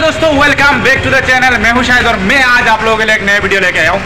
दोस्तों welcome back to the channel. मैं हूं शाहिद और मैं आज आप लोगों के लिए एक नए वीडियो लेके आया हूं।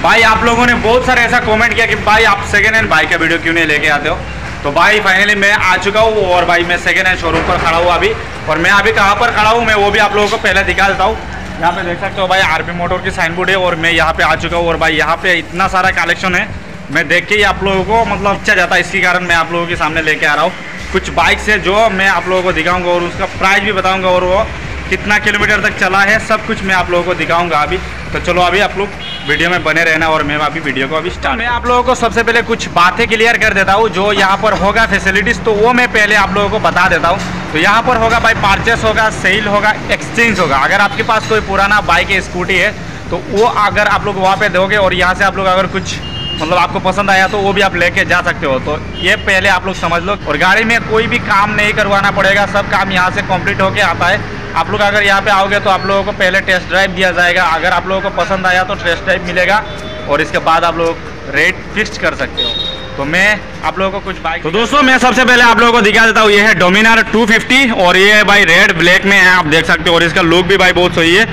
भाई आप लोगों ने बहुत सारे ऐसा कमेंट किया कि भाई आप सेकेंड हैंड बाइक का वीडियो क्यों नहीं लेके आते हो। तो भाई फाइनली मैं आ चुका हूं और भाई मैं सेकेंड हैंड शोरूम पर खड़ा हूं अभी। और मैं अभी कहां पर खड़ा हूं मैं वो भी आप लोगों को पहले दिखा देता हूँ। यहाँ पे देख सकते हो भाई आरपी मोटर की साइन बोर्ड है और मैं यहाँ पे आ चुका हूँ। और भाई यहाँ पे इतना सारा कलेक्शन है, मैं देख के ही आप लोगों को मतलब अच्छा जाता है, इसी कारण मैं आप लोगों के सामने लेके आ रहा हूँ। कुछ बाइक्स है जो मैं आप लोगों को दिखाऊंगा और उसका प्राइस भी बताऊंगा और वो कितना किलोमीटर तक चला है, सब कुछ मैं आप लोगों को दिखाऊंगा अभी। तो चलो अभी आप लोग वीडियो में बने रहना और मैं अभी वीडियो को अभी स्टार्ट। मैं आप लोगों को सबसे पहले कुछ बातें क्लियर कर देता हूँ जो यहाँ पर होगा फैसिलिटीज़, तो वो मैं पहले आप लोगों को बता देता हूँ। तो यहाँ पर होगा भाई परचेस होगा, सेल होगा, एक्सचेंज होगा। अगर आपके पास कोई पुराना बाइक है, स्कूटी है, तो वो अगर आप लोग वहाँ पे दोगे और यहाँ से आप लोग अगर कुछ मतलब आपको पसंद आया तो वो भी आप लेके जा सकते हो। तो ये पहले आप लोग समझ लो। और गाड़ी में कोई भी काम नहीं करवाना पड़ेगा, सब काम यहाँ से कंप्लीट होके आता है। आप लोग अगर यहाँ पे आओगे तो आप लोगों को पहले टेस्ट ड्राइव दिया जाएगा। अगर आप लोगों को पसंद आया तो टेस्ट ड्राइव मिलेगा और इसके बाद आप लोग रेट फिक्स कर सकते हो। तो मैं आप लोगों को कुछ बाइक, तो दोस्तों मैं सबसे पहले आप लोगों को दिखा देता हूँ। ये है डोमिनार 250 और ये भाई रेड ब्लैक में है, आप देख सकते हो। और इसका लुक भी भाई बहुत सही है।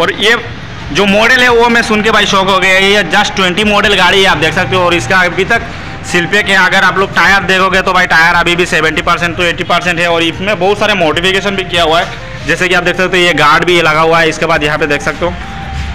और ये जो मॉडल है वो मैं सुन के भाई शौक हो गया। ये जस्ट 20 मॉडल गाड़ी है, आप देख सकते हो। और इसका अभी तक सिल्पे के अगर आप लोग टायर देखोगे तो भाई टायर अभी भी 70% to 80% है। और इसमें बहुत सारे मॉडिफिकेशन भी किया हुआ है, जैसे कि आप देख सकते हो ये गार्ड भी लगा हुआ है। इसके बाद यहाँ पे देख सकते हो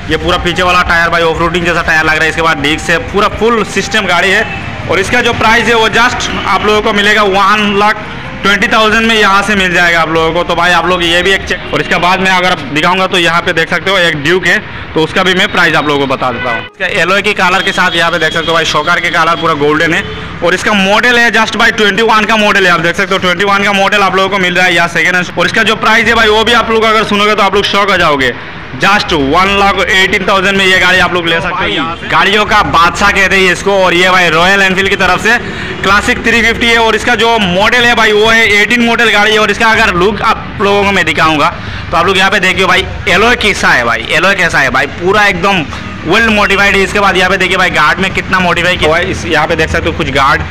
ये पूरा पीछे वाला टायर भाई ऑफ रोडिंग जैसा टायर लग रहा है। इसके बाद डिस्क से पूरा फुल सिस्टम गाड़ी है। और इसका जो प्राइस है वो जस्ट आप लोगों को मिलेगा 1,20,000 में यहाँ से मिल जाएगा आप लोगों को। तो भाई आप लोग ये भी एक चेक। और इसके बाद में अगर दिखाऊंगा तो यहाँ पे देख सकते हो एक ड्यूक है, तो उसका भी मैं प्राइस आप लोगों को बता देता हूँ। इसका एलॉय की कलर के साथ यहाँ पे देख सकते हो भाई शॉकर के कलर पूरा गोल्डन है। और इसका मॉडल है जस्ट भाई 21 का मॉडल है, आप देख सकते हो। 21 का मॉडल आप लोगों को मिल रहा है यहाँ सेकेंड हैंड। और इसका जो प्राइस है भाई वो भी आप लोग अगर सुनोगे तो आप लोग शॉक हो जाओगे। जस्ट 1,18,000 में ये गाड़ी आप लोग ले सकते हो। गाड़ियों का बादशाह कहते हैं इसको। और ये भाई रॉयल एनफील्ड की तरफ से क्लासिक 350 है। और इसका जो मॉडल है भाई वो है 18 मॉडल गाड़ी है। और इसका अगर लुक आप लोगों को मैं दिखाऊंगा तो आप लोग यहाँ पे देखिए भाई एलॉय कैसा है, भाई एलॉय कैसा है भाई, पूरा एकदम वेल मॉडिफाइड है। इसके बाद यहाँ पे देखिए भाई गार्ड में कितना मॉडिफाई किया है। इस यहाँ पे देख सकते हो कुछ गार्ड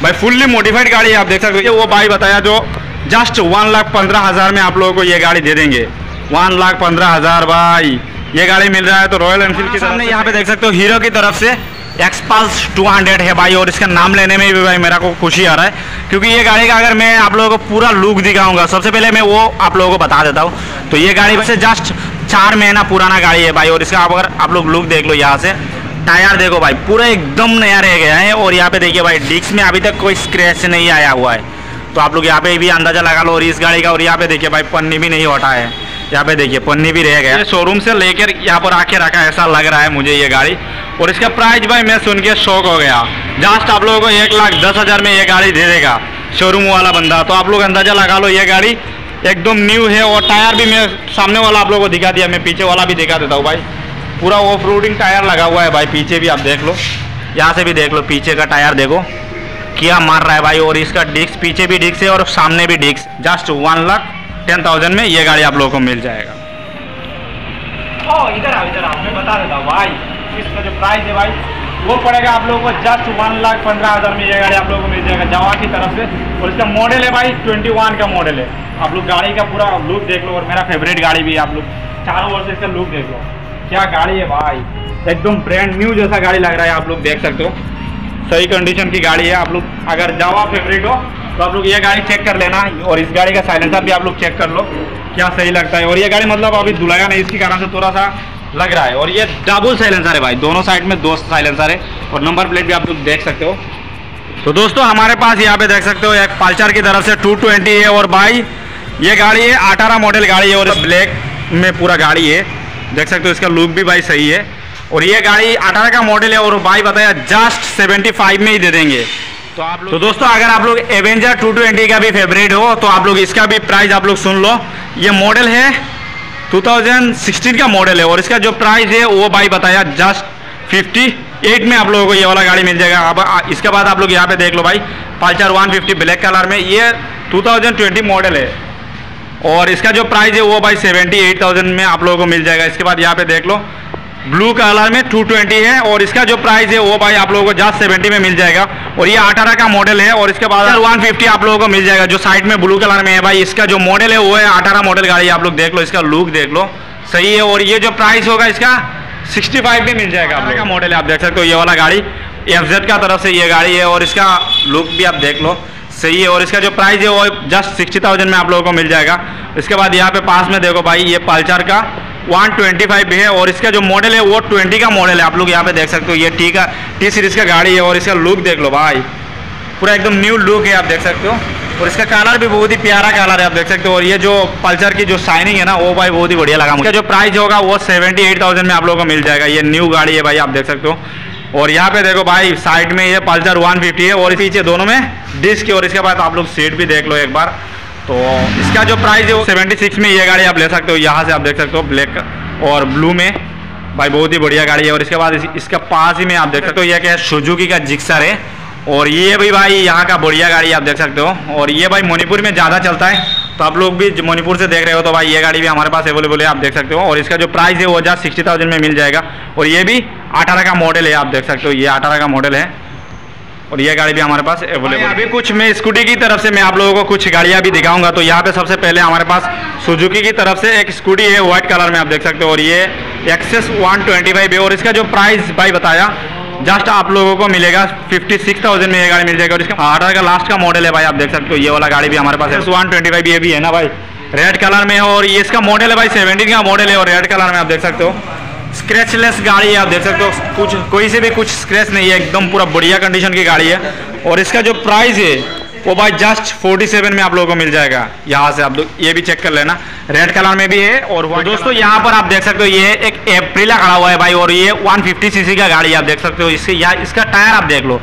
भाई फुल्ली मॉडिफाइड गाड़ी है, आप देख सकते हो। वो भाई बताया जो जस्ट 1,15,000 में आप लोगों को ये गाड़ी दे देंगे। 1,15,000 भाई ये गाड़ी मिल रहा है। तो रॉयल एनफील्ड के सामने यहाँ पे देख सकते हो हीरो की तरफ से एक्सपल्स 200 है भाई। और इसका नाम लेने में भी भाई मेरा को खुशी आ रहा है, क्योंकि ये गाड़ी का अगर मैं आप लोगों को पूरा लुक दिखाऊंगा, सबसे पहले मैं वो आप लोगों को बता देता हूँ। तो ये गाड़ी से जस्ट 4 महीना पुराना गाड़ी है भाई। और इसका अगर आप लोग लुक देख लो, यहाँ से टायर देखो भाई पूरा एकदम नया रह गया है। और यहाँ पे देखिए भाई डिस्क में अभी तक कोई स्क्रैच नहीं आया हुआ है, तो आप लोग यहाँ पे भी अंदाजा लगा लो। और इस गाड़ी का और यहाँ पे देखिए भाई पन्नी भी नहीं हटा है, यहाँ पे देखिए पन्नी भी रह गया। शोरूम से लेकर यहाँ पर आके रखा ऐसा लग रहा है मुझे ये गाड़ी। और इसका प्राइस भाई मैं सुन के शौक हो गया। जस्ट आप लोगों को 1,10,000 में ये गाड़ी दे देगा शोरूम वाला बंदा। तो आप लोग अंदाजा लगा लो, ये गाड़ी एकदम न्यू है। और टायर भी मैं सामने वाला आप लोगों को दिखा दिया, मैं पीछे वाला भी दिखा देता हूँ भाई। पूरा ऑफ रोडिंग टायर लगा हुआ है भाई, पीछे भी आप देख लो, यहाँ से भी देख लो, पीछे का टायर देखो क्या मार रहा है भाई। और इसका डिस्क पीछे भी डिस्क है और सामने भी डिस्क। जस्ट 1,10,000 में ये गाड़ी आप लोगों को मिल जाएगा। इधर आओ मैं बता देता हूँ भाई। इसका जो प्राइस है भाई वो पड़ेगा आप लोगों को जस्ट 1,15,000 में ये गाड़ी आप लोगों को मिल जाएगा जावा की तरफ से। और इसका मॉडल है भाई 21 का मॉडल है। आप लोग गाड़ी का पूरा लुक देख लो। और मेरा फेवरेट गाड़ी भी आप लोग चारों ओर से इसका लुक देख लो, क्या गाड़ी है भाई, एकदम ब्रांड न्यू जैसा गाड़ी लग रहा है। आप लोग देख सकते हो सही कंडीशन की गाड़ी है। आप लोग अगर जावा फेवरेट हो तो आप लोग ये गाड़ी चेक कर लेना। और इस गाड़ी का साइलेंसर भी आप लोग चेक कर लो क्या सही लगता है। और ये गाड़ी मतलब अभी धुलाया नहीं, इसके कारण से थोड़ा सा लग रहा है। और ये डबल साइलेंसर है भाई, दोनों साइड में 2 साइलेंसर है। और नंबर प्लेट भी आप लोग देख सकते हो। तो दोस्तों हमारे पास यहाँ पे देख सकते हो एक पल्सर की तरफ से 220 है। और भाई ये गाड़ी है 18 मॉडल गाड़ी है और ब्लैक में पूरा गाड़ी है, देख सकते हो। इसका लुक भी भाई सही है। और ये गाड़ी 18 का मॉडल है और भाई बताया जस्ट 75 में ही दे देंगे। तो आप लोग, तो दोस्तों अगर आप लोग एवेंजर 220 का भी फेवरेट हो तो आप लोग इसका भी प्राइस आप लोग सुन लो। ये मॉडल है 2016 का मॉडल है। और इसका जो प्राइस है वो भाई बताया जस्ट 58 में आप लोगों को ये वाला गाड़ी मिल जाएगा। अब इसके बाद आप लोग यहाँ पे देख लो भाई पल्सर 150 ब्लैक कलर में, ये 2020 मॉडल है। और इसका जो प्राइस है वो भाई 78,000 में आप लोगों को मिल जाएगा। इसके बाद यहाँ पे देख लो ब्लू कलर में 220 है और इसका जो प्राइस है वो भाई आप लोगों को जस्ट 70 में मिल जाएगा। और ये 18 का मॉडल है और इसके बाद 150 आप लोगों को मिल जाएगा। जो साइड में ब्लू कलर में है भाई, इसका जो मॉडल है वो है 18 मॉडल गाड़ी। आप लोग देख लो, इसका लुक देख लो, सही है। और ये जो प्राइस होगा इसका 65 में मिल जाएगा। आप का मॉडल है, आप देख सकते हो ये वाला गाड़ी FZ का तरफ से ये गाड़ी है और इसका लुक भी आप देख लो, सही है। और इसका जो प्राइस है वो जस्ट 60,000 में आप लोगों को मिल जाएगा। इसके बाद यहाँ पे पास में देखो भाई, ये पल्सर का 125 भी है और इसका जो मॉडल है वो 20 का मॉडल है। आप लोग यहाँ पे देख सकते हो, ये T सीरीज का गाड़ी है और इसका लुक देख लो भाई, पूरा एकदम न्यू लुक है, आप देख सकते हो। और इसका कलर भी बहुत ही प्यारा कलर है, आप देख सकते हो। और ये जो पल्सर की जो शाइनिंग है ना वो भाई बहुत ही बढ़िया लगा मुझे। इसका जो प्राइस होगा वो 78,000 में आप लोगों को मिल जाएगा। ये न्यू गाड़ी है भाई, आप देख सकते हो। और यहाँ पे देखो भाई, साइड में ये पल्सर 150 है और पीछे दोनों में डिस्क है। और इसके बाद आप लोग सीट भी देख लो एक बार। तो इसका जो प्राइस है वो 76 में ये गाड़ी आप ले सकते हो। यहाँ से आप देख सकते हो ब्लैक और ब्लू में भाई, बहुत ही बढ़िया गाड़ी है। और इसके बाद इसका पास ही में आप देख सकते हो, यह क्या है, सुजुकी का जिक्सर है। और ये भी भाई यहाँ का बढ़िया गाड़ी आप देख सकते हो। और ये भाई मणिपुर में ज़्यादा चलता है, तो आप लोग भी मणिपुर से देख रहे हो तो भाई ये गाड़ी भी हमारे पास अवेलेबल है, आप देख सकते हो। और इसका जो प्राइस है वो 60,000 में मिल जाएगा। और ये भी 18 का मॉडल है, आप देख सकते हो, ये 18 का मॉडल है और ये गाड़ी भी हमारे पास अवेलेबल है। अभी कुछ मैं स्कूटी की तरफ से मैं आप लोगों को कुछ गाड़ियाँ भी दिखाऊंगा। तो यहाँ पे सबसे पहले हमारे पास सुजुकी की तरफ से एक स्कूटी है व्हाइट कलर में, आप देख सकते हो। और ये एक्सेस 125 है और इसका जो प्राइस भाई बताया जस्ट आप लोगों को मिलेगा 56,000 में ये गाड़ी मिल जाएगा। और इसका 18 का लास्ट का मॉडल है भाई, आप देख सकते हो। ये वाला गाड़ी भी हमारे पास है 125, ये भी है ना भाई, रेड कलर में है। और ये इसका मॉडल है भाई 17 का मॉडल है और रेड कलर में आप देख सकते हो। स्क्रैचलेस गाड़ी है, आप देख सकते हो, कुछ कोई से भी कुछ स्क्रैच नहीं है, एकदम पूरा बढ़िया कंडीशन की गाड़ी है। और इसका जो प्राइस है वो भाई जस्ट 47 में आप लोगों को मिल जाएगा। यहाँ से आप लोग ये भी चेक कर लेना, रेड कलर में भी है। और दोस्तों यहाँ पर आप देख सकते हो ये एक एप्रिला खड़ा हुआ है भाई और ये 150 सीसी का गाड़ी आप देख सकते हो। इसका टायर आप देख लो,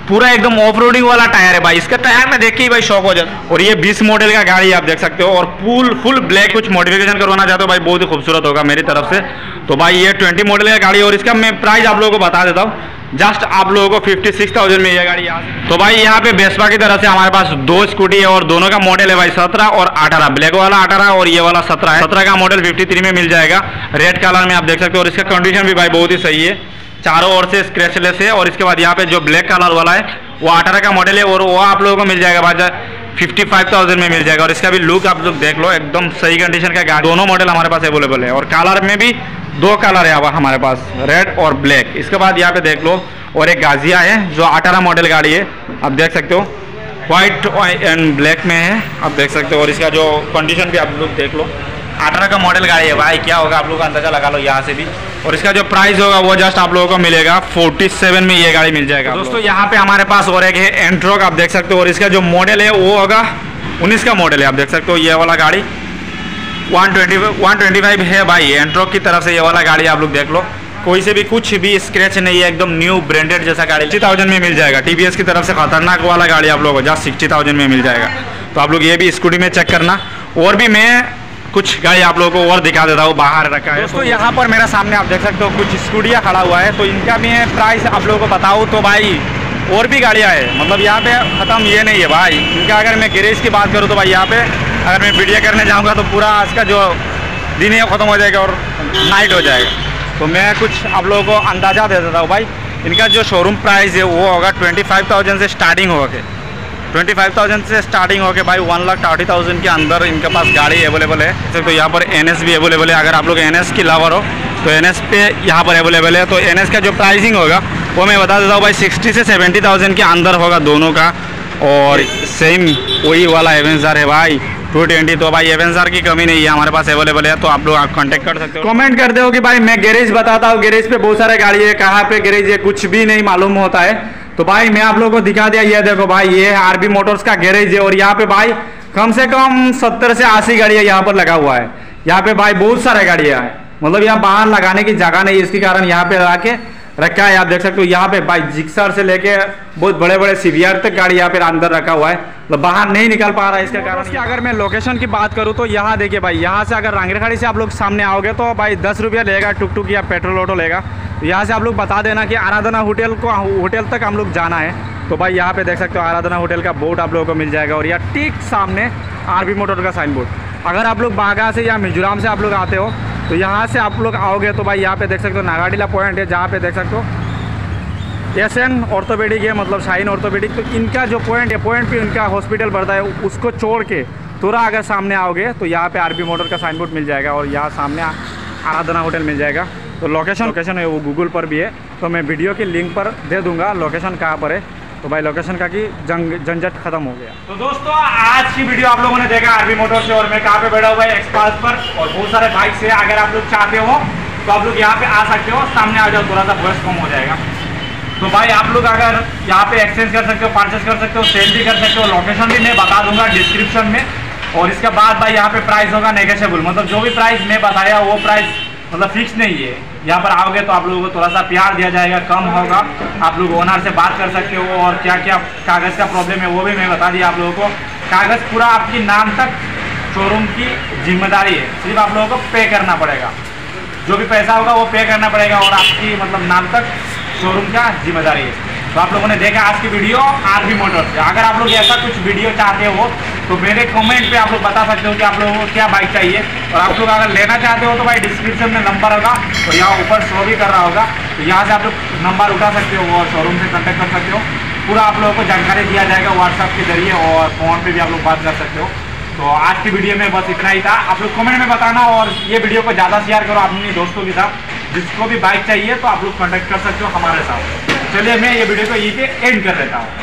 पूरा एकदम ऑफ रोडिंग वाला टायर है भाई। इसका टायर में देख के ही भाई शौक हो जाए। और ये 20 मॉडल का गाड़ी आप देख सकते हो और फुल ब्लैक। कुछ मॉडिफिकेशन करवाना चाहते हो भाई, बहुत ही खूबसूरत होगा मेरी तरफ से। तो भाई ये 20 मॉडल का गाड़ी और इसका मैं प्राइस आप लोगों को बता देता हूँ, जस्ट आप लोगों को 56,000 में ये गाड़ी यहाँ से। तो भाई यहाँ पे वेस्पा की तरफ से हमारे पास 2 स्कूटी है और दोनों का मॉडल है भाई 17 और 18। ब्लैक वाला 18 और ये वाला 17 है। 17 का मॉडल 53 में मिल जाएगा, रेड कलर में आप देख सकते हो। और इसका कंडीशन भी भाई बहुत ही सही है, चारों ओर से स्क्रैचलेस है। और इसके बाद यहाँ पे जो ब्लैक कलर वाला है वो 18 का मॉडल है और वो आप लोगों को मिल जाएगा भाई 55,000 में मिल जाएगा। और इसका भी लुक आप लोग देख लो, एकदम सही कंडीशन का गाड़ी। दोनों मॉडल हमारे पास अवेलेबल है और कलर में भी 2 कलर है हमारे पास, रेड और ब्लैक। इसके बाद यहाँ पे देख लो और एक गाजिया है जो 18 मॉडल गाड़ी है, आप देख सकते हो, व्हाइट एंड ब्लैक में है, आप देख सकते हो। और इसका जो कंडीशन भी आप लोग देख लो, 18 का मॉडल गाड़ी है भाई, क्या होगा आप लोग अंदाजा लगा लो यहाँ से भी। और इसका जो प्राइस होगा वो जस्ट आप लोगों को मिलेगा 47 में ये गाड़ी मिल जाएगा। दोस्तों यहाँ पे हमारे पास और एक है एंट्रोक, आप देख सकते हो। और इसका जो मॉडल है वो होगा 19 का मॉडल है, आप देख सकते हो। ये वाला गाड़ी 125 है भाई, एंट्रोक की तरफ से ये वाला गाड़ी आप लोग देख लो, कोई से भी कुछ भी स्क्रैच नहीं है, एकदम न्यू ब्रांडेड जैसा गाड़ी 60,000 में मिल जाएगा। TVS की तरफ से खतरनाक वाला गाड़ी आप लोगों को जस्ट 60,000 में मिल जाएगा। तो आप लोग ये भी स्कूटी में चेक करना। और भी मैं कुछ गाड़ी आप लोगों को और दिखा देता हूँ, बाहर रखा है। दोस्तों यहाँ पर मेरा सामने आप देख सकते हो कुछ स्कूटियाँ खड़ा हुआ है, तो इनका भी प्राइस आप लोगों को बताऊँ तो भाई और भी गाड़ियाँ है, मतलब यहाँ पे ख़त्म ये नहीं है भाई इनका। अगर मैं गैरेज की बात करूँ तो भाई यहाँ पे अगर मैं वीडियो करने जाऊँगा तो पूरा आज का जो दिन है ख़त्म हो जाएगा और नाइट हो जाएगा। तो मैं कुछ आप लोगों को अंदाज़ा दे देता हूँ भाई। इनका जो शोरूम प्राइस है वो होगा 25,000 से स्टार्टिंग होके, 25,000 से स्टार्टिंग होके भाई 1,30,000 के अंदर इनके पास गाड़ी अवेलेबल है। तो यहाँ पर NS भी अवेलेबल है, अगर आप लोग NS की लवर हो तो NS पे यहाँ पर अवेलेबल है। तो NS का जो प्राइसिंग होगा वो मैं बता देता हूँ भाई 60 से 70,000 के अंदर होगा दोनों का। और सेम वही वाला एवेंजर है भाई 220, तो भाई एवेंजर की कमी नहीं है, हमारे पास अवेलेबल है। तो आप लोग कांटेक्ट कर सकते हो। कमेंट करते हो कि भाई मैं गैरेज बताता हूँ, गैरेज पे बहुत सारे गाड़ी है, कहाँ पे गैरेज है कुछ भी नहीं मालूम होता है। तो भाई मैं आप लोगों को दिखा दिया, ये देखो भाई ये RB मोटर्स का गैरेज है। और यहाँ पे भाई कम से कम 70 से 80 गाड़ियाँ यहाँ पर लगा हुआ है। यहाँ पे भाई बहुत सारे गाड़ियाँ है, मतलब यहाँ बाहर लगाने की जगह नहीं है, इसके कारण यहाँ पे लगा के रखा है। आप देख सकते हो यहाँ पे भाई जिक्सर से लेके बहुत बड़े बड़े CBR तक गाड़ी यहाँ पे अंदर रखा हुआ है, मतलब बाहर नहीं निकल पा रहा है। इसका कारण अगर मैं लोकेशन की बात करूँ तो यहाँ देखिए भाई, यहाँ से अगर रांगीरखाड़ी से आप लोग सामने आओगे तो भाई 10 रुपया लेगा टुक या पेट्रोल ऑटो लेगा। तो यहाँ से आप लोग बता देना कि आराधना होटल तक हम लोग जाना है। तो भाई यहाँ पे देख सकते हो आराधना होटल का बोर्ड आप लोगों को मिल जाएगा और यहाँ ठीक सामने RB मोटर का साइन बोर्ड। अगर आप लोग बागा से या मिजोरम से आप लोग आते हो तो यहाँ से आप लोग आओगे तो भाई यहाँ पे देख सकते हो नागाडीला पॉइंट है, जहाँ पे देख सकते हो SN ऑर्थोपेडिक है, मतलब शाइन ऑर्थोपेडिक। तो इनका जो पॉइंट है, पॉइंट पे इनका हॉस्पिटल पड़ता है, उसको छोड़ के थोड़ा अगर सामने आओगे तो यहाँ पे RB मोटर का साइन बोर्ड मिल जाएगा और यहाँ सामने आराधना होटल मिल जाएगा। तो लोकेशन है वो गूगल पर भी है, तो मैं वीडियो की लिंक पर दे दूंगा लोकेशन कहाँ पर है। तो भाई लोकेशन का की झंझट खत्म हो गया। तो दोस्तों आज की वीडियो आप लोगों ने देखा RB मोटर से, और मैं कहाँ पे बैठा हुआ है एक्सपाल्स पर, और बहुत सारे बाइक से। अगर आप लोग चाहते हो तो आप लोग यहाँ पे आ सकते हो, सामने आ जाओ, थोड़ा सा वॉइस कम हो जाएगा। तो भाई आप लोग अगर यहाँ पे एक्सचेंज कर सकते हो, परचेस कर सकते हो, सेल भी कर सकते हो। लोकेशन भी मैं बता दूंगा डिस्क्रिप्शन में। और इसके बाद भाई यहाँ पे प्राइस होगा नेगोशिएबल, मतलब जो भी प्राइस मैं बताया वो प्राइस मतलब फिक्स नहीं है। यहाँ पर आओगे तो आप लोगों को थोड़ा सा प्यार दिया जाएगा, कम होगा। आप लोग ओनर से बात कर सकते हो, और क्या क्या कागज़ का प्रॉब्लम है वो भी मैं बता दिया आप लोगों को। कागज़ पूरा आपकी नाम तक शोरूम की जिम्मेदारी है, सिर्फ आप लोगों को पे करना पड़ेगा। जो भी पैसा होगा वो पे करना पड़ेगा, और आपकी मतलब नाम तक शोरूम का जिम्मेदारी है। तो आप लोगों ने देखा आज की वीडियो RB मोटर से। अगर आप लोग ऐसा कुछ वीडियो चाहते हो तो मेरे कमेंट पे आप लोग बता सकते हो कि आप लोगों को क्या बाइक चाहिए। और आप लोग अगर लेना चाहते हो तो भाई डिस्क्रिप्शन में नंबर होगा, तो यहाँ ऊपर शो भी कर रहा होगा, तो यहाँ से आप लोग नंबर उठा सकते हो और शोरूम से कॉन्टैक्ट कर सकते हो। पूरा आप लोगों को जानकारी दिया जाएगा व्हाट्सएप के जरिए, और फ़ोन पर भी आप लोग बात कर सकते हो। तो आज की वीडियो में बस इतना ही था। आप लोग कमेंट में बताना, और ये वीडियो को ज़्यादा शेयर करो अपने दोस्तों के साथ। जिसको भी बाइक चाहिए तो आप लोग कॉन्टैक्ट कर सकते हो हमारे साथ। चलिए मैं ये वीडियो को यहीं पे एंड कर देता हूँ।